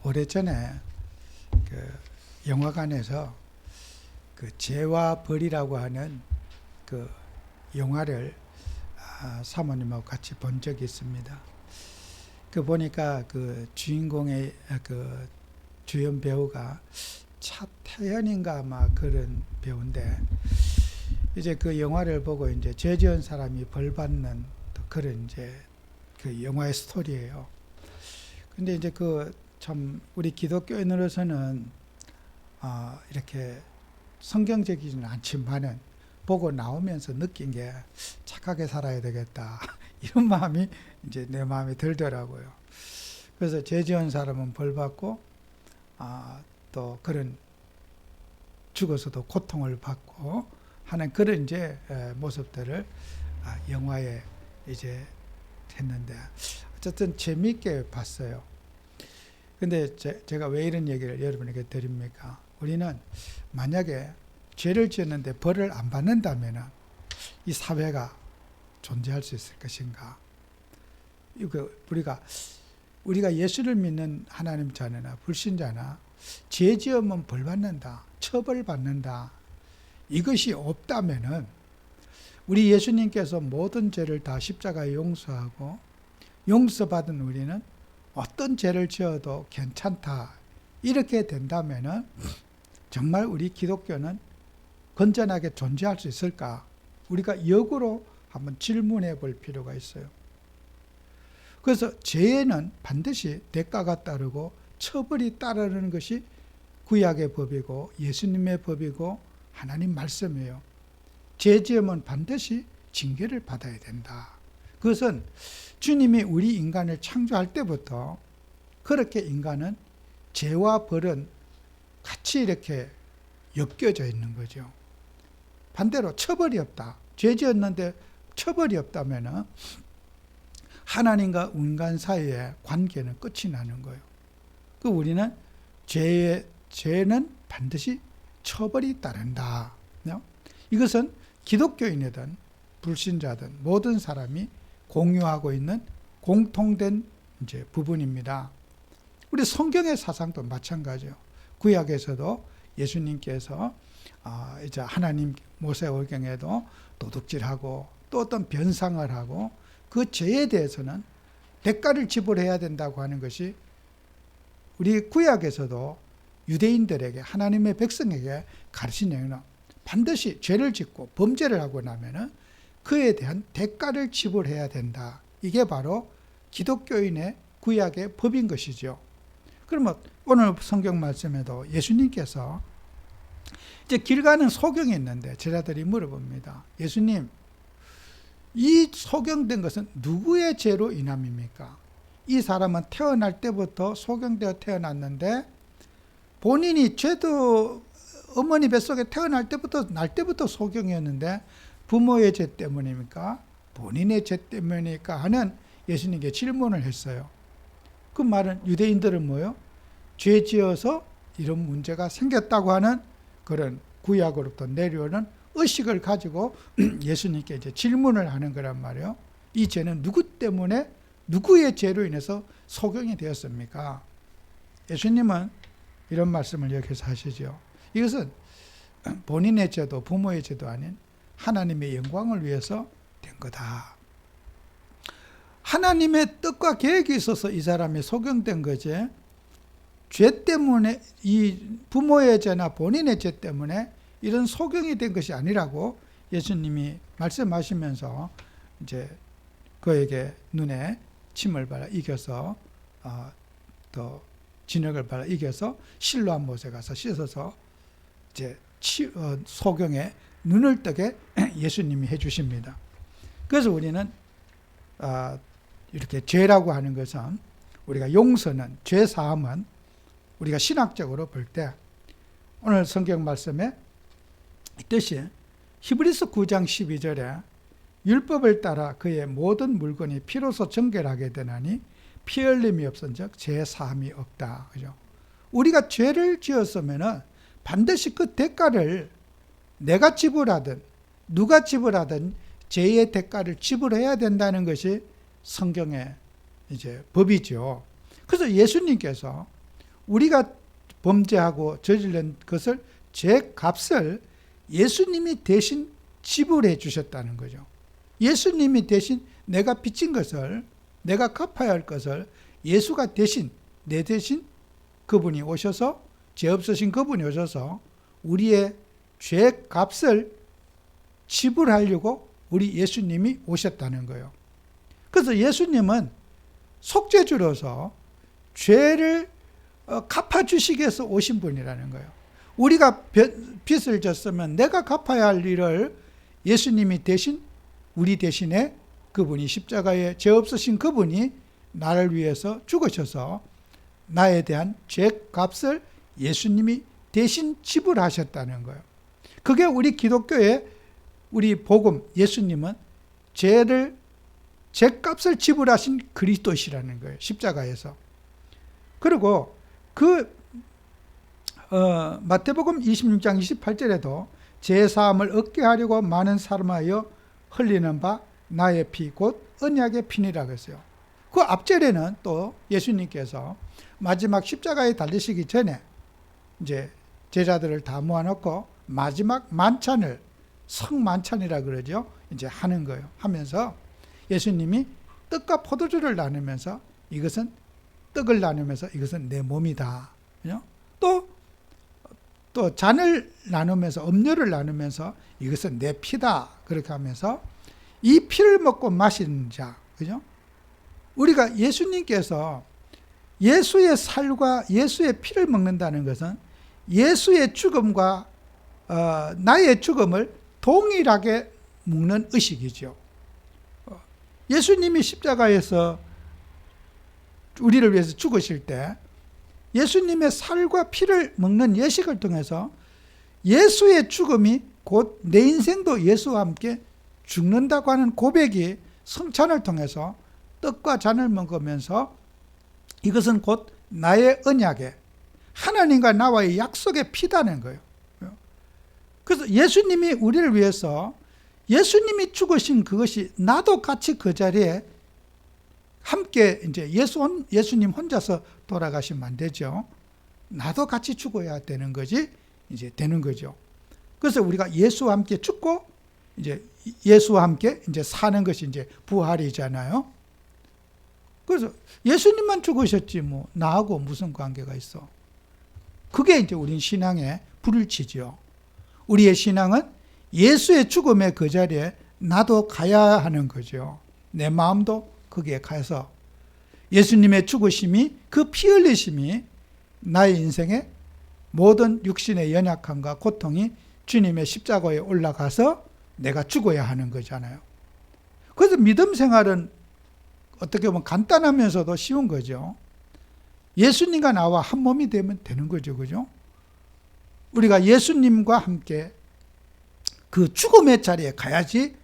오래전에 그 영화관에서 그 죄와 벌이라고 하는 그 영화를 사모님하고 같이 본 적이 있습니다. 그 보니까 그 주인공의 그 주연 배우가 차태현인가 아마 그런 배우인데, 이제 그 영화를 보고 이제 죄 지은 사람이 벌 받는 그런 이제 그 영화의 스토리예요. 근데 이제 그 참 우리 기독교인으로서는 이렇게 성경적이지는 않지만은 보고 나오면서 느낀 게 착하게 살아야 되겠다 이런 마음이 이제 내 마음에 들더라고요. 그래서 죄 지은 사람은 벌 받고 또 그런 죽어서도 고통을 받고 하는 그런 이제 모습들을 영화에 이제 했는데, 어쨌든 재미있게 봤어요. 근데 제가 왜 이런 얘기를 여러분에게 드립니까? 우리는 만약에 죄를 지었는데 벌을 안 받는다면 이 사회가 존재할 수 있을 것인가? 이거 우리가 예수를 믿는 하나님 자녀나 불신자나 죄 지으면 벌 받는다, 처벌 받는다, 이것이 없다면은 우리 예수님께서 모든 죄를 다 십자가에 용서하고 용서받은 우리는 어떤 죄를 지어도 괜찮다, 이렇게 된다면은 정말 우리 기독교는 건전하게 존재할 수 있을까? 우리가 역으로 한번 질문해 볼 필요가 있어요. 그래서 죄에는 반드시 대가가 따르고 처벌이 따르는 것이 구약의 법이고 예수님의 법이고 하나님 말씀이에요. 죄 지으면 반드시 징계를 받아야 된다. 그것은 주님이 우리 인간을 창조할 때부터 그렇게 인간은 죄와 벌은 같이 이렇게 엮여져 있는 거죠. 반대로 처벌이 없다. 죄 지었는데 처벌이 없다면 하나님과 인간 사이의 관계는 끝이 나는 거예요. 그 우리는 죄는 반드시 처벌이 따른다. 이것은 기독교인이든 불신자든 모든 사람이 공유하고 있는 공통된 이제 부분입니다. 우리 성경의 사상도 마찬가지예요. 구약에서도 예수님께서 이제 하나님 모세오경에도 도둑질하고 또 어떤 변상을 하고 그 죄에 대해서는 대가를 지불해야 된다고 하는 것이 우리 구약에서도 유대인들에게, 하나님의 백성에게 가르친 내용은 반드시 죄를 짓고 범죄를 하고 나면은 그에 대한 대가를 지불해야 된다. 이게 바로 기독교인의 구약의 법인 것이죠. 그러면 오늘 성경 말씀에도 예수님께서 이제 길 가는 소경이 있는데 제자들이 물어봅니다. 예수님, 이 소경된 것은 누구의 죄로 인함입니까? 이 사람은 태어날 때부터 소경되어 태어났는데 본인이 죄도 어머니 뱃속에 태어날 때부터 소경이었는데 부모의 죄 때문입니까? 본인의 죄 때문입니까? 하는 예수님께 질문을 했어요. 그 말은 유대인들은 뭐요? 죄 지어서 이런 문제가 생겼다고 하는 그런 구약으로부터 내려오는 의식을 가지고 예수님께 이제 질문을 하는 거란 말이에요. 이 죄는 누구 때문에, 누구의 죄로 인해서 소경이 되었습니까? 예수님은 이런 말씀을 여기서 하시죠. 이것은 본인의 죄도 부모의 죄도 아닌 하나님의 영광을 위해서 된 거다. 하나님의 뜻과 계획이 있어서 이 사람이 소경된 거지, 죄 때문에, 이 부모의 죄나 본인의 죄 때문에 이런 소경이 된 것이 아니라고 예수님이 말씀하시면서 이제 그에게 눈에 침을 발라 이겨서 또 진흙을 발라 이겨서 실로암 못에 가서 씻어서 이제 소경의 눈을 뜨게 예수님이 해주십니다. 그래서 우리는 이렇게 죄라고 하는 것은, 우리가 용서는, 죄 사함은 우리가 신학적으로 볼 때 오늘 성경 말씀에 있듯이 히브리서 9장 12절에 율법을 따라 그의 모든 물건이 피로서 정결하게 되나니 피 흘림이 없은즉 죄 사함이 없다. 그죠? 우리가 죄를 지었으면은 반드시 그 대가를 내가 지불하든 누가 지불하든 죄의 대가를 지불해야 된다는 것이 성경의 이제 법이죠. 그래서 예수님께서 우리가 범죄하고 저지른 것을 죄 값을 예수님이 대신 지불해 주셨다는 거죠. 예수님이 대신 내가 빚진 것을, 내가 갚아야 할 것을 예수가 대신, 내 대신 그분이 오셔서, 죄 없으신 그분이 오셔서 우리의 죄 값을 지불하려고 우리 예수님이 오셨다는 거예요. 그래서 예수님은 속죄주로서 죄를 갚아주시기 위해서 오신 분이라는 거예요. 우리가 빚을 졌으면 내가 갚아야 할 일을 예수님이 대신, 우리 대신에 그분이 십자가에 죄 없으신 그분이 나를 위해서 죽으셔서 나에 대한 죄 값을 예수님이 대신 지불하셨다는 거예요. 그게 우리 기독교의 우리 복음, 예수님은 죄 값을 지불하신 그리스도시라는 거예요. 십자가에서. 그리고 마태복음 26장 28절에도 죄 사함을 얻게 하려고 많은 사람하여 흘리는 바 나의 피 곧 언약의 피니라고 했어요. 그 앞절에는 또 예수님께서 마지막 십자가에 달리시기 전에 이제 제자들을 다 모아놓고 마지막 만찬을, 성만찬이라 그러죠. 이제 하는 거예요. 하면서 예수님이 떡과 포도주를 나누면서 이것은 떡을 나누면서 이것은 내 몸이다. 또 잔을 나누면서, 음료를 나누면서 이것은 내 피다. 그렇게 하면서 이 피를 먹고 마시는 자, 그죠? 우리가 예수님께서 예수의 살과 예수의 피를 먹는다는 것은 예수의 죽음과 나의 죽음을 동일하게 먹는 의식이죠. 예수님이 십자가에서 우리를 위해서 죽으실 때 예수님의 살과 피를 먹는 예식을 통해서 예수의 죽음이 곧 내 인생도 예수와 함께 죽는다고 하는 고백이 성찬을 통해서 떡과 잔을 먹으면서 이것은 곧 나의 언약의, 하나님과 나와의 약속의 피다는 거예요. 그래서 예수님이 우리를 위해서 예수님이 죽으신 그것이 나도 같이 그 자리에 함께 이제 예수님 혼자서 돌아가시면 안 되죠. 나도 같이 죽어야 되는 거지, 이제 되는 거죠. 그래서 우리가 예수와 함께 죽고 이제 예수와 함께 이제 사는 것이 이제 부활이잖아요. 그래서 예수님만 죽으셨지 뭐 나하고 무슨 관계가 있어? 그게 이제 우리 신앙의 불일치죠. 우리의 신앙은 예수의 죽음의 그 자리에 나도 가야 하는 거죠. 내 마음도 거기에 가서 예수님의 죽으심이, 그 피 흘리심이 나의 인생의 모든 육신의 연약함과 고통이 주님의 십자가에 올라가서 내가 죽어야 하는 거잖아요. 그래서 믿음 생활은 어떻게 보면 간단하면서도 쉬운 거죠. 예수님과 나와 한 몸이 되면 되는 거죠. 그죠? 우리가 예수님과 함께 그 죽음의 자리에 가야지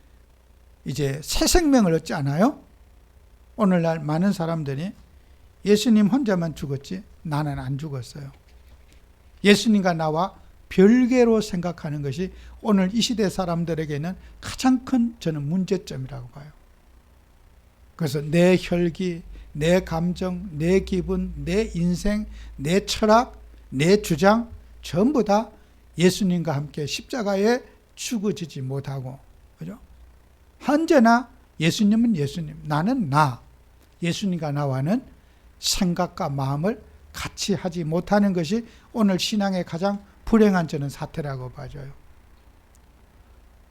이제 새 생명을 얻지 않아요? 오늘날 많은 사람들이 예수님 혼자만 죽었지 나는 안 죽었어요. 예수님과 나와 별개로 생각하는 것이 오늘 이 시대 사람들에게는 가장 큰 저는 문제점이라고 봐요. 그래서 내 혈기, 내 감정, 내 기분, 내 인생, 내 철학, 내 주장 전부 다 예수님과 함께 십자가에 죽어지지 못하고, 그죠? 언제나 예수님은 예수님, 나는 나. 예수님과 나와는 생각과 마음을 같이 하지 못하는 것이 오늘 신앙의 가장 불행한 저는 사태라고 봐져요.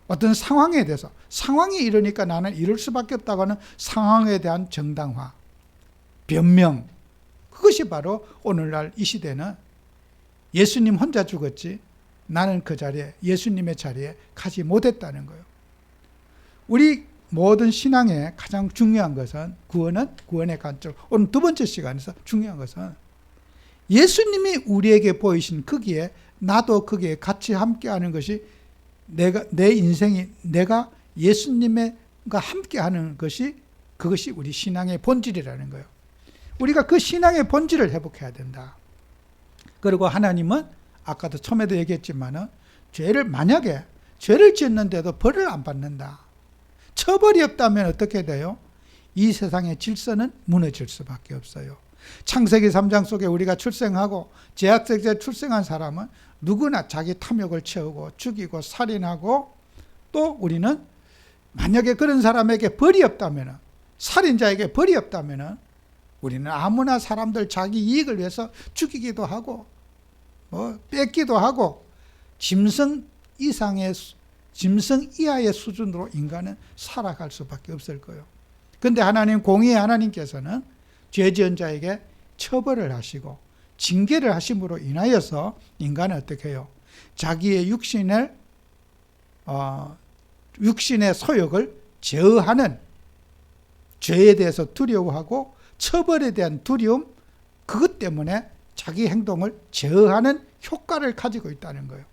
어떤 상황에 대해서, 상황이 이러니까 나는 이럴 수밖에 없다고 하는 상황에 대한 정당화, 변명, 그것이 바로 오늘날 이 시대는 예수님 혼자 죽었지 나는 그 자리에, 예수님의 자리에 가지 못했다는 거예요. 우리 모든 신앙의 가장 중요한 것은 구원의 관점, 오늘 두 번째 시간에서 중요한 것은 예수님이 우리에게 보이신 거기에 나도 거기에 같이 함께하는 것이 내 인생이 내가 예수님과 함께하는 것이, 그것이 우리 신앙의 본질이라는 거예요. 우리가 그 신앙의 본질을 회복해야 된다. 그리고 하나님은 아까도 처음에도 얘기했지만은 만약에 죄를 지었는데도 벌을 안 받는다. 처벌이 없다면 어떻게 돼요? 이 세상의 질서는 무너질 수밖에 없어요. 창세기 3장 속에 우리가 출생하고 제약세제 출생한 사람은 누구나 자기 탐욕을 채우고 죽이고 살인하고, 또 우리는 만약에 그런 사람에게 벌이 없다면, 살인자에게 벌이 없다면 우리는 아무나 사람들 자기 이익을 위해서 죽이기도 하고 뺏기도 하고 짐승 이하의 수준으로 인간은 살아갈 수밖에 없을 거예요. 그런데 하나님, 공의의 하나님께서는 죄 지은 자에게 처벌을 하시고 징계를 하심으로 인하여서 인간은 어떻게 해요? 자기의 육신의 소욕을 제어하는, 죄에 대해서 두려워하고 처벌에 대한 두려움, 그것 때문에 자기 행동을 제어하는 효과를 가지고 있다는 거예요.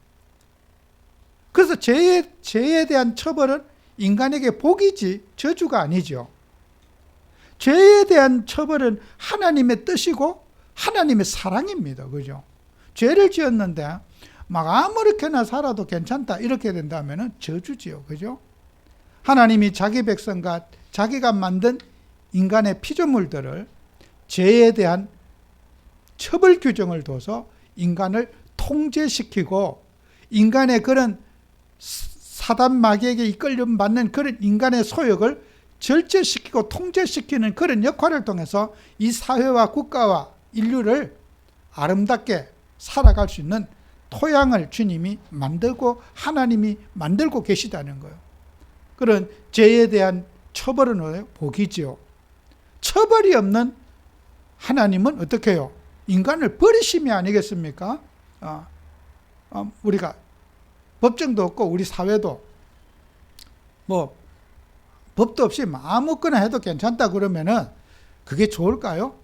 그래서 죄에 대한 처벌은 인간에게 복이지 저주가 아니죠. 죄에 대한 처벌은 하나님의 뜻이고 하나님의 사랑입니다. 그죠? 죄를 지었는데 막 아무렇게나 살아도 괜찮다 이렇게 된다면 저주지요. 그죠? 하나님이 자기 백성과 자기가 만든 인간의 피조물들을 죄에 대한 처벌 규정을 둬서 인간을 통제시키고, 인간의 그런 사단 마귀에게 이끌림 받는 그런 인간의 소욕을 절제시키고 통제시키는 그런 역할을 통해서 이 사회와 국가와 인류를 아름답게 살아갈 수 있는 토양을 주님이 만들고 하나님이 만들고 계시다는 거예요. 그런 죄에 대한 처벌은 복이지요. 처벌이 없는 하나님은 어떻게 해요? 인간을 버리심이 아니겠습니까? 우리가 법정도 없고 우리 사회도 뭐 법도 없이 아무거나 해도 괜찮다 그러면은 그게 좋을까요?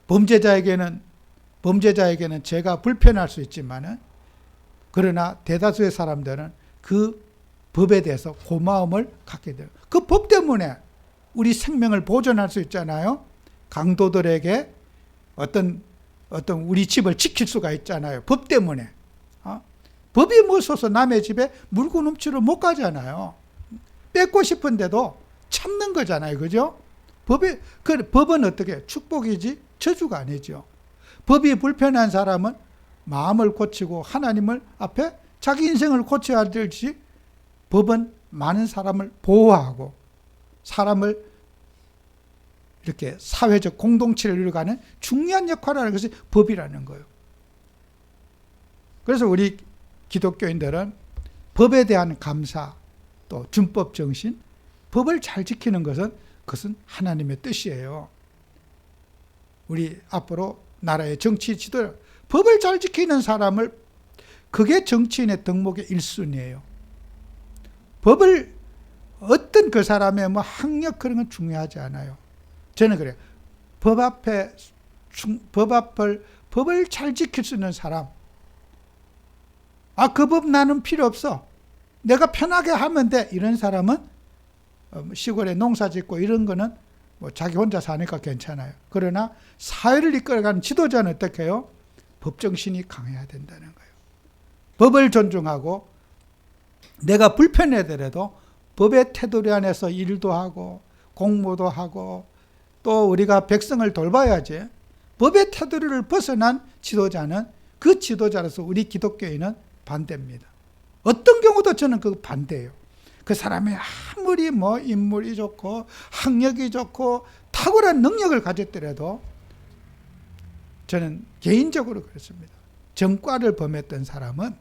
범죄자에게는 죄가 불편할 수 있지만은, 그러나 대다수의 사람들은 그 법에 대해서 고마움을 갖게 돼요. 그 법 때문에 우리 생명을 보존할 수 있잖아요. 강도들에게 어떤 우리 집을 지킬 수가 있잖아요. 법 때문에. 법이 무서워서 남의 집에 물건 훔치러 못 가잖아요. 뺏고 싶은데도 참는 거잖아요. 그죠? 법은 어떻게? 축복이지 저주가 아니죠. 법이 불편한 사람은 마음을 고치고 하나님을 앞에 자기 인생을 고쳐야 될지, 법은 많은 사람을 보호하고 사람을 이렇게 사회적 공동체를 이루어가는 중요한 역할을 하는 것이 법이라는 거예요. 그래서 우리 기독교인들은 법에 대한 감사, 또 준법 정신, 법을 잘 지키는 그것은 하나님의 뜻이에요. 우리 앞으로 나라의 정치 지도, 법을 잘 지키는 사람을, 그게 정치인의 덕목의 1순위예요. 법을, 어떤 그 사람의 학력 그런 건 중요하지 않아요. 저는 그래요. 법을 잘 지킬 수 있는 사람. 그 법 나는 필요 없어. 내가 편하게 하면 돼. 이런 사람은 시골에 농사 짓고 이런 거는 자기 혼자 사니까 괜찮아요. 그러나 사회를 이끌어가는 지도자는 어떻게 해요? 법정신이 강해야 된다는 거예요. 법을 존중하고 내가 불편하더라도 법의 테두리 안에서 일도 하고 공부도 하고 또 우리가 백성을 돌봐야지. 법의 테두리를 벗어난 지도자는, 그 지도자로서 우리 기독교인은 반대입니다. 어떤 경우도 저는 그 반대예요. 그 사람이 아무리 인물이 좋고 학력이 좋고 탁월한 능력을 가졌더라도 저는 개인적으로 그렇습니다. 전과를 범했던 사람은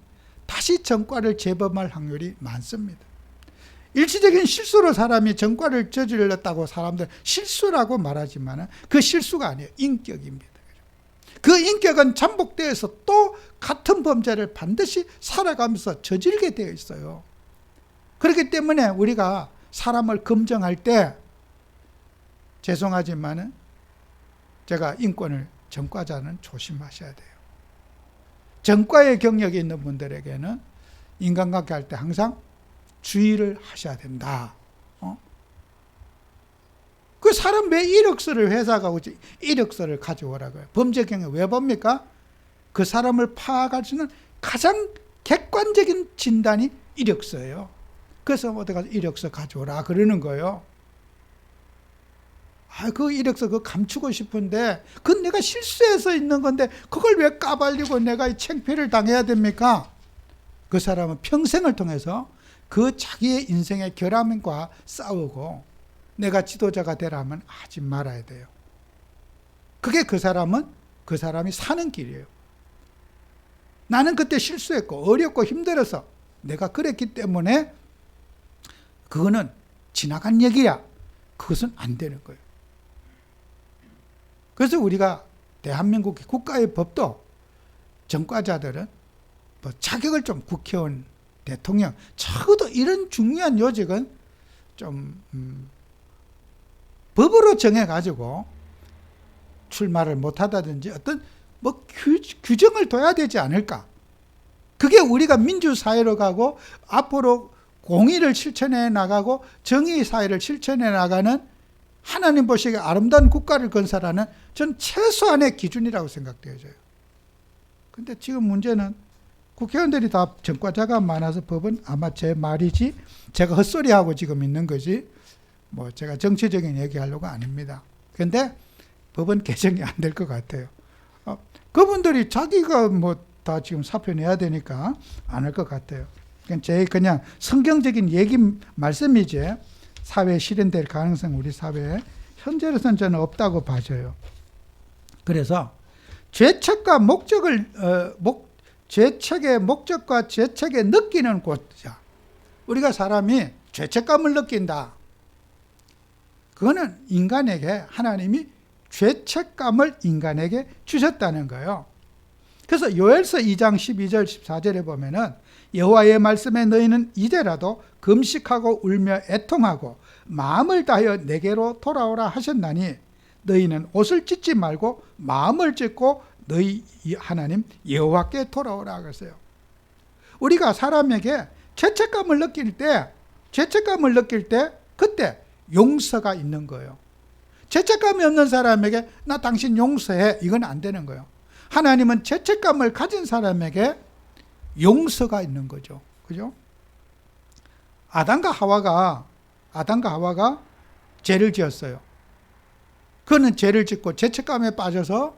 다시 전과를 재범할 확률이 많습니다. 일시적인 실수로 사람이 전과를 저질렀다고 사람들 실수라고 말하지만 그 실수가 아니에요. 인격입니다. 그 인격은 잠복되어서 또 같은 범죄를 반드시 살아가면서 저질게 되어 있어요. 그렇기 때문에 우리가 사람을 검증할 때, 죄송하지만 제가 인권을, 전과자는 조심하셔야 돼요. 전과의 경력이 있는 분들에게는 인간관계 할 때 항상 주의를 하셔야 된다. 그 사람 왜 이력서를 회사가 오지? 이력서를 가져오라고요. 범죄 경력 왜 봅니까? 그 사람을 파악할 수 있는 가장 객관적인 진단이 이력서예요. 그래서 어디 가서 이력서 가져오라 그러는 거예요. 그 이력서 그거 감추고 싶은데 그건 내가 실수해서 있는 건데 그걸 왜 까발리고 내가 이 창피를 당해야 됩니까? 그 사람은 평생을 통해서 그 자기의 인생의 결함과 싸우고 내가 지도자가 되라면 하지 말아야 돼요. 그게 그 사람이 사는 길이에요. 나는 그때 실수했고 어렵고 힘들어서 내가 그랬기 때문에 그거는 지나간 얘기야. 그것은 안 되는 거예요. 그래서 우리가 대한민국 국가의 법도 전과자들은 뭐 자격을 좀 국회의원, 대통령, 적어도 이런 중요한 요직은 좀 법으로 정해가지고 출마를 못하다든지 어떤 뭐 규정을 둬야 되지 않을까. 그게 우리가 민주사회로 가고 앞으로 공의를 실천해 나가고 정의 사회를 실천해 나가는 하나님 보시기에 아름다운 국가를 건설하는 전 최소한의 기준이라고 생각되어져요. 근데 지금 문제는 국회의원들이 다 전과자가 많아서 법은 아마 제 말이지 제가 헛소리하고 지금 있는 거지 뭐 제가 정치적인 얘기하려고 아닙니다. 근데 법은 개정이 안 될 것 같아요. 그분들이 자기가 뭐 다 지금 사표 내야 되니까 안 할 것 같아요. 그냥 성경적인 얘기 말씀이지 사회에 실현될 가능성 우리 사회에 현재로서는 저는 없다고 봐져요. 그래서 죄책과 죄책의 목적과 죄책의 느끼는 곳이자 우리가 사람이 죄책감을 느낀다. 그거는 인간에게 하나님이 죄책감을 인간에게 주셨다는 거예요. 그래서 요엘서 2장 12절 14절에 보면은 여호와의 말씀에 너희는 이제라도 금식하고 울며 애통하고 마음을 다하여 내게로 돌아오라 하셨나니 너희는 옷을 찢지 말고 마음을 찢고 너희 하나님 여호와께 돌아오라 그랬어요. 우리가 사람에게 죄책감을 느낄 때 그때 용서가 있는 거예요. 죄책감이 없는 사람에게 나 당신 용서해 이건 안 되는 거예요. 하나님은 죄책감을 가진 사람에게 용서가 있는 거죠. 그죠? 아담과 하와가 죄를 지었어요. 그는 죄를 짓고 죄책감에 빠져서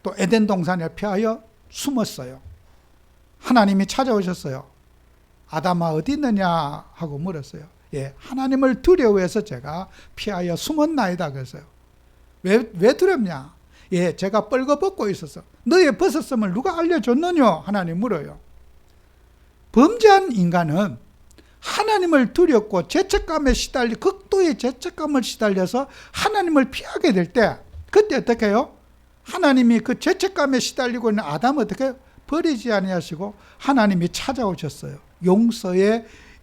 또 에덴 동산에 피하여 숨었어요. 하나님이 찾아오셨어요. 아담아 어디 있느냐 하고 물었어요. 예, 하나님을 두려워해서 제가 피하여 숨었나이다 그랬어요. 왜 두렵냐? 예, 제가 뻘거벗고 있어서 너의 벗었음을 누가 알려줬느냐? 하나님 물어요. 범죄한 인간은 하나님을 두렵고 죄책감에 극도의 죄책감을 시달려서 하나님을 피하게 될 때 그때 어떻게 해요? 하나님이 그 죄책감에 시달리고 있는 아담을 어떻게 버리지 아니하시고 하나님이 찾아오셨어요.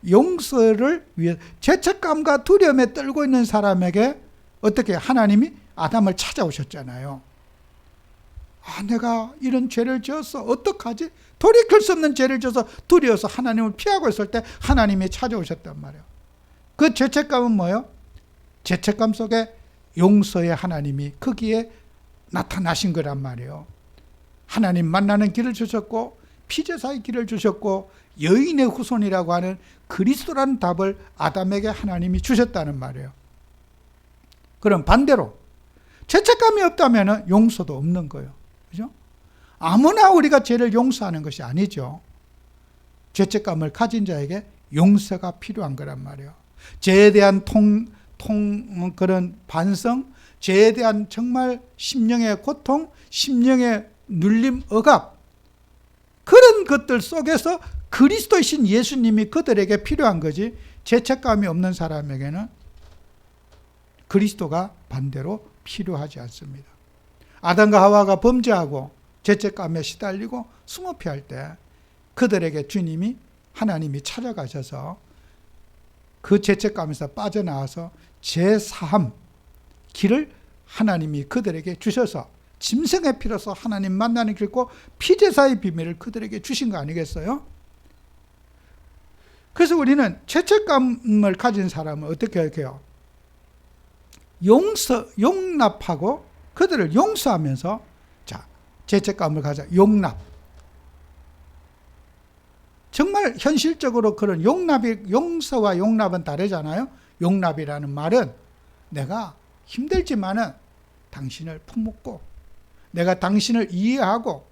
용서를 위해 죄책감과 두려움에 떨고 있는 사람에게 어떻게 하나님이 아담을 찾아오셨잖아요. 내가 이런 죄를 지었어. 어떡하지? 돌이킬 수 없는 죄를 지어서 두려워서 하나님을 피하고 있을 때 하나님이 찾아오셨단 말이에요. 그 죄책감은 뭐예요? 죄책감 속에 용서의 하나님이 거기에 나타나신 거란 말이에요. 하나님 만나는 길을 주셨고 피제사의 길을 주셨고 여인의 후손이라고 하는 그리스도라는 답을 아담에게 하나님이 주셨다는 말이에요. 그럼 반대로 죄책감이 없다면 용서도 없는 거예요. 그죠? 아무나 우리가 죄를 용서하는 것이 아니죠. 죄책감을 가진 자에게 용서가 필요한 거란 말이에요. 죄에 대한 그런 반성, 죄에 대한 정말 심령의 고통, 심령의 눌림, 억압, 그런 것들 속에서 그리스도이신 예수님이 그들에게 필요한 거지 죄책감이 없는 사람에게는 그리스도가 반대로 필요하지 않습니다. 아담과 하와가 범죄하고 죄책감에 시달리고 숨어 피할 때 그들에게 주님이 하나님이 찾아가셔서 그 죄책감에서 빠져나와서 죄사함 길을 하나님이 그들에게 주셔서 짐승의 피로서 하나님 만나는 길고 피제사의 비밀을 그들에게 주신 거 아니겠어요? 그래서 우리는 죄책감을 가진 사람은 어떻게 해요? 용납하고 그들을 용서하면서 죄책감을 가져 용납. 정말 현실적으로 그런 용서와 용납은 다르잖아요. 용납이라는 말은 내가 힘들지만은 당신을 품고 내가 당신을 이해하고,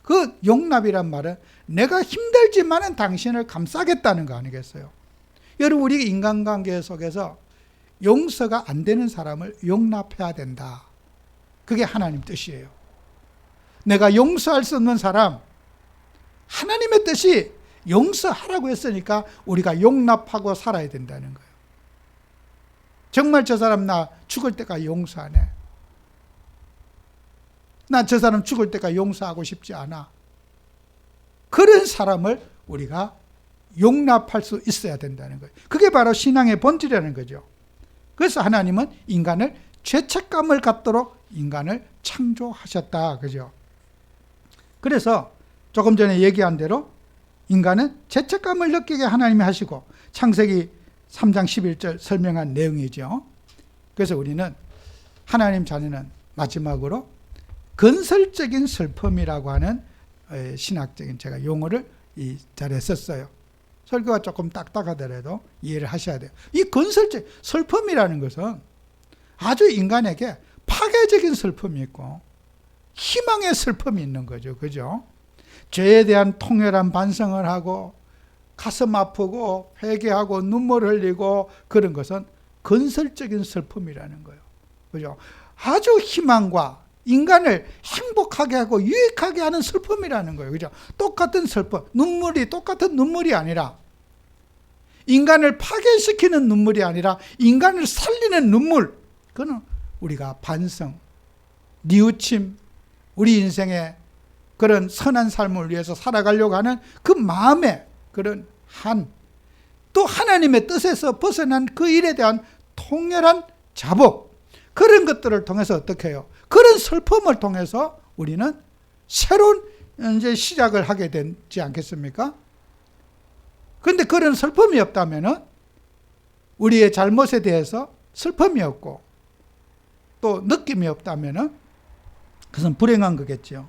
그 용납이란 말은 내가 힘들지만은 당신을 감싸겠다는 거 아니겠어요? 여러분, 우리 인간관계 속에서 용서가 안 되는 사람을 용납해야 된다. 그게 하나님 뜻이에요. 내가 용서할 수 없는 사람, 하나님의 뜻이 용서하라고 했으니까 우리가 용납하고 살아야 된다는 거예요. 정말 저 사람 나 죽을 때까지 용서하네. 나 저 사람 죽을 때까지 용서하고 싶지 않아. 그런 사람을 우리가 용납할 수 있어야 된다는 거예요. 그게 바로 신앙의 본질이라는 거죠. 그래서 하나님은 인간을 죄책감을 갖도록 인간을 창조하셨다. 그죠? 그래서 조금 전에 얘기한 대로 인간은 죄책감을 느끼게 하나님이 하시고, 창세기 3장 11절 설명한 내용이죠. 그래서 우리는 하나님 자녀는 마지막으로 건설적인 슬픔이라고 하는 신학적인 제가 용어를 이 자리에 썼어요. 설교가 조금 딱딱하더라도 이해를 하셔야 돼요. 이 건설적 슬픔이라는 것은 아주 인간에게 파괴적인 슬픔이 있고 희망의 슬픔이 있는 거죠. 그죠? 죄에 대한 통렬한 반성을 하고 가슴 아프고 회개하고 눈물 흘리고 그런 것은 건설적인 슬픔이라는 거예요. 그죠? 아주 희망과 인간을 행복하게 하고 유익하게 하는 슬픔이라는 거예요. 그죠? 똑같은 슬픔, 눈물이 똑같은 눈물이 아니라, 인간을 파괴시키는 눈물이 아니라 인간을 살리는 눈물, 그거는 우리가 반성, 뉘우침, 우리 인생의 그런 선한 삶을 위해서 살아가려고 하는 그 마음의 그런 또 하나님의 뜻에서 벗어난 그 일에 대한 통렬한 자복, 그런 것들을 통해서 어떻게 해요? 그런 슬픔을 통해서 우리는 새로운 이제 시작을 하게 되지 않겠습니까? 그런데 그런 슬픔이 없다면은 우리의 잘못에 대해서 슬픔이 없고 또 느낌이 없다면은 그것은 불행한 거겠죠.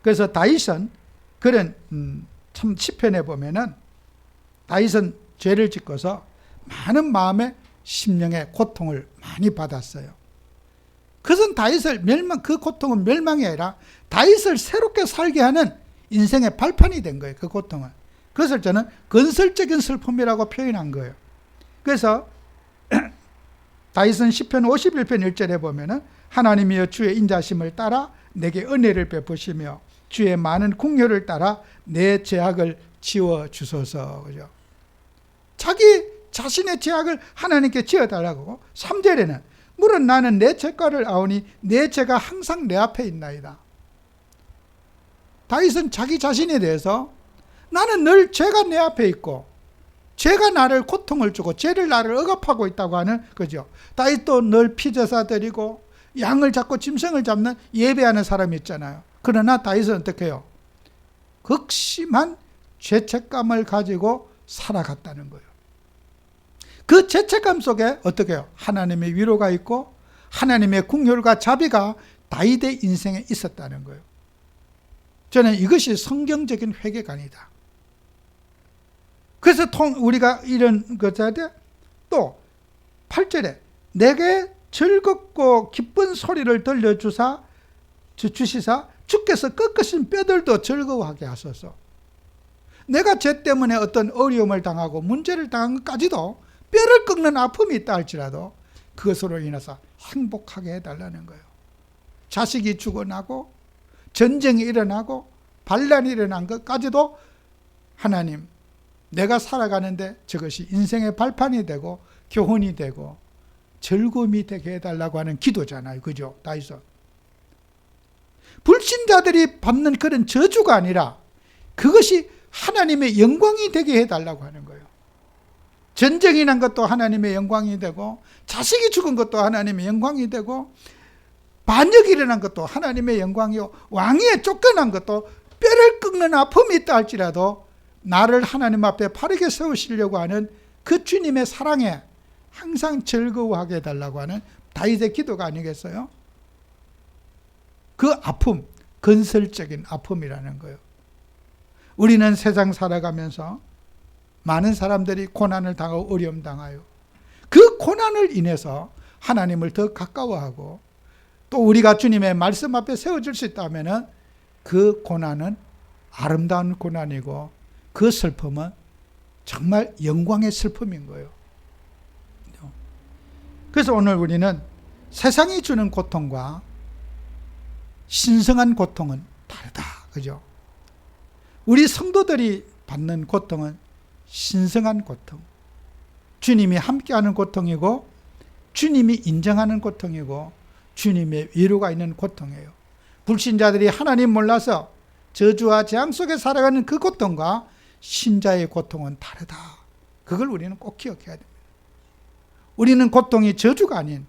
그래서 다윗은 그런 참 시편에 보면은 다윗은 죄를 짓고서 많은 마음의 심령의 고통을 많이 받았어요. 그것은 다윗을 그 고통은 멸망이 아니라 다윗을 새롭게 살게 하는 인생의 발판이 된 거예요. 그 고통은. 그것을 저는 건설적인 슬픔이라고 표현한 거예요. 그래서 다윗은 시편 51편 1절에 보면은 하나님이여 주의 인자심을 따라 내게 은혜를 베푸시며 주의 많은 긍휼을 따라 내 죄악을 지워 주소서. 그죠? 자기 자신의 죄악을 하나님께 지어달라고. 3절에는 물론 나는 내 죄가를 아오니 내 죄가 항상 내 앞에 있나이다. 다윗은 자기 자신에 대해서 나는 늘 죄가 내 앞에 있고 죄가 나를 고통을 주고 죄를 나를 억압하고 있다고 하는 거죠. 다윗도 늘 피제사 드리고 양을 잡고 짐승을 잡는 예배하는 사람이 있잖아요. 그러나 다윗은 어떻게 해요? 극심한 죄책감을 가지고 살아갔다는 거예요. 그 죄책감 속에 어떻게 해요? 하나님의 위로가 있고 하나님의 긍휼과 자비가 다윗의 인생에 있었다는 거예요. 저는 이것이 성경적인 회개관이다. 그래서 우리가 이런 것에 또 8절에 내게 즐겁고 기쁜 소리를 들려주시사 주께서 꺾으신 뼈들도 즐거워하게 하소서. 내가 죄 때문에 어떤 어려움을 당하고 문제를 당한 것까지도 뼈를 꺾는 아픔이 있다 할지라도 그것으로 인해서 행복하게 해달라는 거예요. 자식이 죽어나고 전쟁이 일어나고 반란이 일어난 것까지도 하나님, 내가 살아가는데 저것이 인생의 발판이 되고 교훈이 되고 즐거움이 되게 해달라고 하는 기도잖아요. 그죠? 다윗은. 불신자들이 받는 그런 저주가 아니라 그것이 하나님의 영광이 되게 해달라고 하는 거예요. 전쟁이 난 것도 하나님의 영광이 되고 자식이 죽은 것도 하나님의 영광이 되고 반역이 일어난 것도 하나님의 영광이요, 왕위에 쫓겨난 것도 뼈를 꺾는 아픔이 있다 할지라도 나를 하나님 앞에 바르게 세우시려고 하는 그 주님의 사랑에 항상 즐거워하게 해달라고 하는 다윗의 기도가 아니겠어요? 그 아픔, 건설적인 아픔이라는 거예요. 우리는 세상 살아가면서 많은 사람들이 고난을 당하고 어려움 당하여 그 고난을 인해서 하나님을 더 가까워하고 또 우리가 주님의 말씀 앞에 세워질 수 있다면 그 고난은 아름다운 고난이고 그 슬픔은 정말 영광의 슬픔인 거예요. 그래서 오늘 우리는 세상이 주는 고통과 신성한 고통은 다르다. 그죠? 우리 성도들이 받는 고통은 신성한 고통. 주님이 함께하는 고통이고 주님이 인정하는 고통이고 주님의 위로가 있는 고통이에요. 불신자들이 하나님 몰라서 저주와 재앙 속에 살아가는 그 고통과 신자의 고통은 다르다. 그걸 우리는 꼭 기억해야 됩니다. 우리는 고통이 저주가 아닌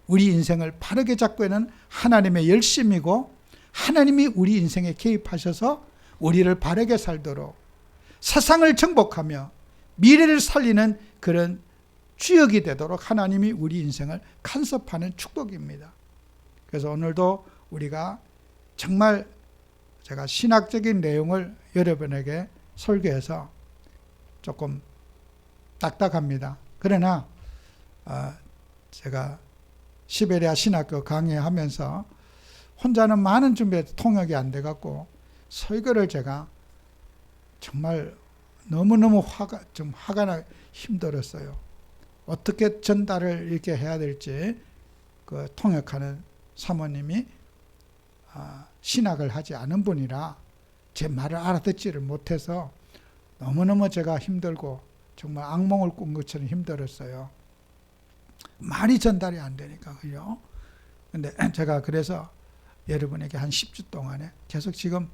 우리 인생을 바르게 잡고 있는 하나님의 열심이고 하나님이 우리 인생에 개입하셔서 우리를 바르게 살도록 세상을 정복하며 미래를 살리는 그런 주역이 되도록 하나님이 우리 인생을 간섭하는 축복입니다. 그래서 오늘도 우리가 정말 제가 신학적인 내용을 여러분에게 설교해서 조금 딱딱합니다. 그러나 제가 시베리아 신학교 강의하면서 혼자는 많은 준비에 통역이 안 돼갖고 설교를 제가 정말 너무너무 화가 나 힘들었어요. 어떻게 전달을 이렇게 해야 될지 그 통역하는 사모님이 신학을 하지 않은 분이라 제 말을 알아듣지를 못해서 너무너무 제가 힘들고 정말 악몽을 꾼 것처럼 힘들었어요. 말이 전달이 안 되니까. 그죠? 근데 제가 그래서 여러분에게 한 10주 동안에 계속 지금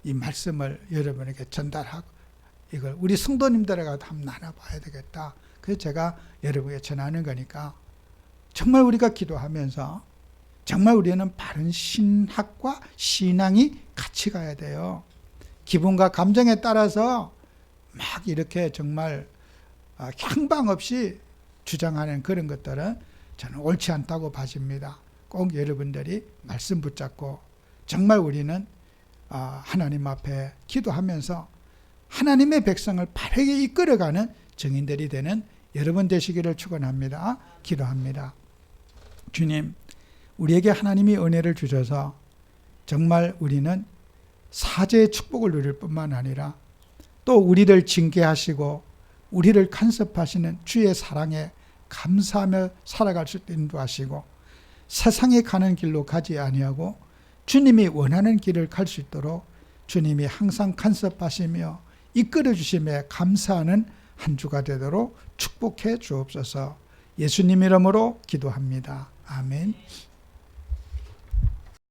이 말씀을 여러분에게 전달하고 이걸 우리 성도님들에게 한번 나눠봐야 되겠다. 그래서 제가 여러분에게 전하는 거니까 정말 우리가 기도하면서 정말 우리는 바른 신학과 신앙이 같이 가야 돼요. 기분과 감정에 따라서 막 이렇게 정말 향방 없이 주장하는 그런 것들은 저는 옳지 않다고 봐집니다. 꼭 여러분들이 말씀 붙잡고 정말 우리는 하나님 앞에 기도하면서 하나님의 백성을 바르게 이끌어가는 증인들이 되는 여러분 되시기를 축원합니다. 기도합니다. 주님, 우리에게 하나님이 은혜를 주셔서 정말 우리는 사제의 축복을 누릴 뿐만 아니라 또 우리를 징계하시고 우리를 간섭하시는 주의 사랑에 감사하며 살아갈 수 있도록 인도하시고 세상에 가는 길로 가지 아니하고 주님이 원하는 길을 갈 수 있도록 주님이 항상 간섭하시며 이끌어 주심에 감사하는 한 주가 되도록 축복해 주옵소서. 예수님 이름으로 기도합니다. 아멘.